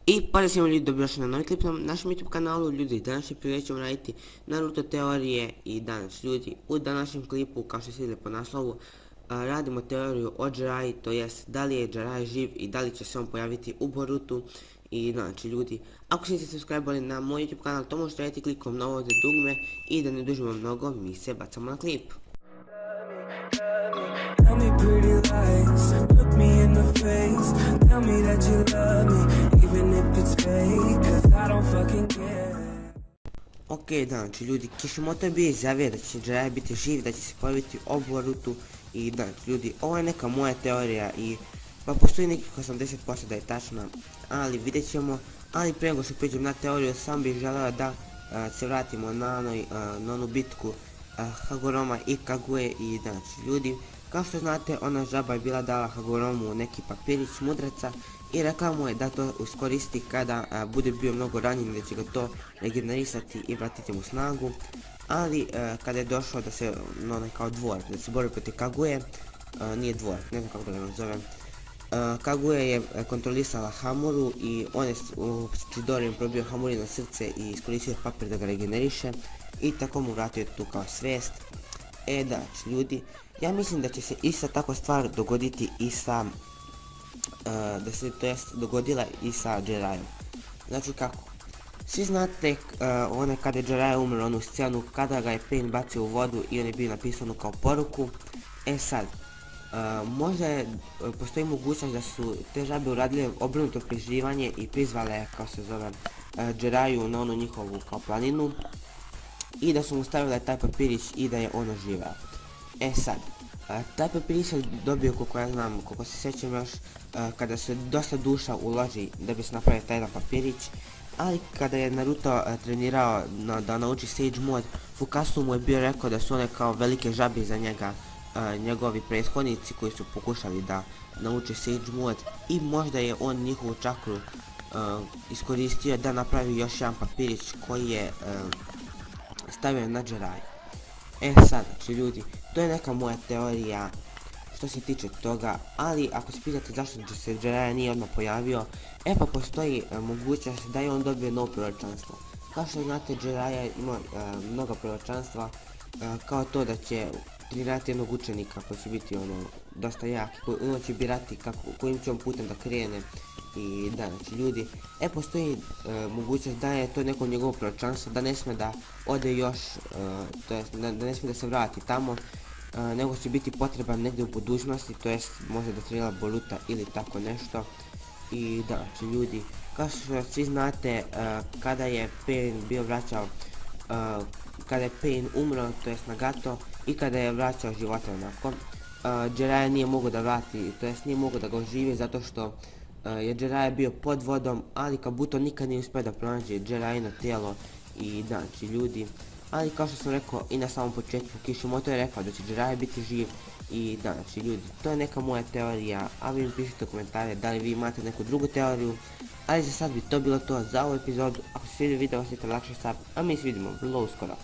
I pozdrav svima ljudi, dobrodošli na novi klip na našem YouTube kanalu. Ljudi, današnji prilog ćemo raditi Naruto teorije i danas ljudi, u današnjem klipu, kao što ste vidjeli po naslovu, radimo teoriju o Jiraiya, to jest da li je Jiraiya živ i da li će se on pojaviti u Borutu. I znači ljudi, ako se niste subscribe-ali na moj YouTube kanal, to možete raditi klikom na ovo dugme i da ne dužimo mnogo, mi se bacamo na klip. Tell me pretty lies, look me in the face. Tell me that you love me, even if it's fake, cause I don't fucking care. Ok, znači ljudi, Kishimoto je bio izjavio da će Jiraiya biti živ, da će se pojaviti u Borutu. I znači ljudi, ovo je neka moja teorija i pa postoji nekih 80% da je tačna, ali vidjet ćemo. Ali prije nego što priđem na teoriju, sam bih želeo da se vratimo na onu bitku Hagoroma i Kaguye. I znači ljudi, kao što znate, ona žaba je bila dala Hagoromu neki papirić mudraca i rekla mu je da to iskoristi kada bude bio mnogo ranjen, da će ga to regenerisati i vratiti mu snagu. Ali kada je došao da se, kao dvor, da se bori protiv Kaguye, nije dvor, ne znam kako da ga nazovem, Kaguya je kontrolisala Hamuru i on je u Chidorijem probio Hamuri na srce i iskoristio papir da ga regeneriše i tako mu vratio tu kao svijest. Znači ljudi, ja mislim da će se ista takva stvar dogoditi i sa, dogodila i sa Jiraiom. Znači kako? Svi znate kada je Jiraiya umro, onu scenu kada ga je Pain bacio u vodu i on je bio napisano kao poruku. Sad, možda postoji mogućnost da su te žabe uradile obrnuto preživanje i prizvale, kao se zove, Jiraiyu na onu njihovu kao planinu i da su mu stavile taj papirić i da je ono živeo. Sad, taj papirić je dobio, koliko ja znam, koliko se sjećam još, kada se dosta duša uloži da bi se napravio taj jedan papirić. Ali kada je Naruto trenirao da nauči Sage mod, Fukasu mu je bio rekao da su one kao velike žabe za njega, njegovi prethodnici koji su pokušali da nauče Sage mod, i možda je on njihovu čakru iskoristio da napravi još jedan papirić koji je stavio na Jiraiya. Sad, znači ljudi, to je neka moja teorija što se tiče toga, ali ako se pitate zašto se Jiraiya nije odmah pojavio, pa postoji mogućnost da je on dobio novo proročanstvo. Kao što znate, Jiraiya ima mnogo proročanstva, kao to da će trenirati jednog učenika koji će biti dosta jak, on će birati kojim će on putem da krene. I da, znači ljudi, postoji mogućnost da je to neko njegovo proročanstvo, da ne smije da ode još, to jest da ne smije da se vrati tamo, nego će biti potreban negdje u budućnosti, to jest možda da trenira Boruta ili tako nešto. I da, znači ljudi, kao što svi znate, kada je Pain bio vraćao, kada je Pain umro, to jest Nagato, i kada je vraćao života onako, Jiraiya nije mogao da vrati, to jest nije mogao da ga oživi zato što je Jiraiya bio pod vodom, ali Kabuto nikad nije uspio da pronađe Jiraiino tijelo. I da, znači ljudi, ali kao što sam rekao i na samom početku, Kishimoto je rekao da će Jiraiya biti živ. I da, znači ljudi, to je neka moja teorija, a vi mi pišite u komentare da li vi imate neku drugu teoriju. Ali za sad bi to bilo to za ovu epizodu. Ako se svidio video, ostavite like, sub, a mi se vidimo vrlo uskoro.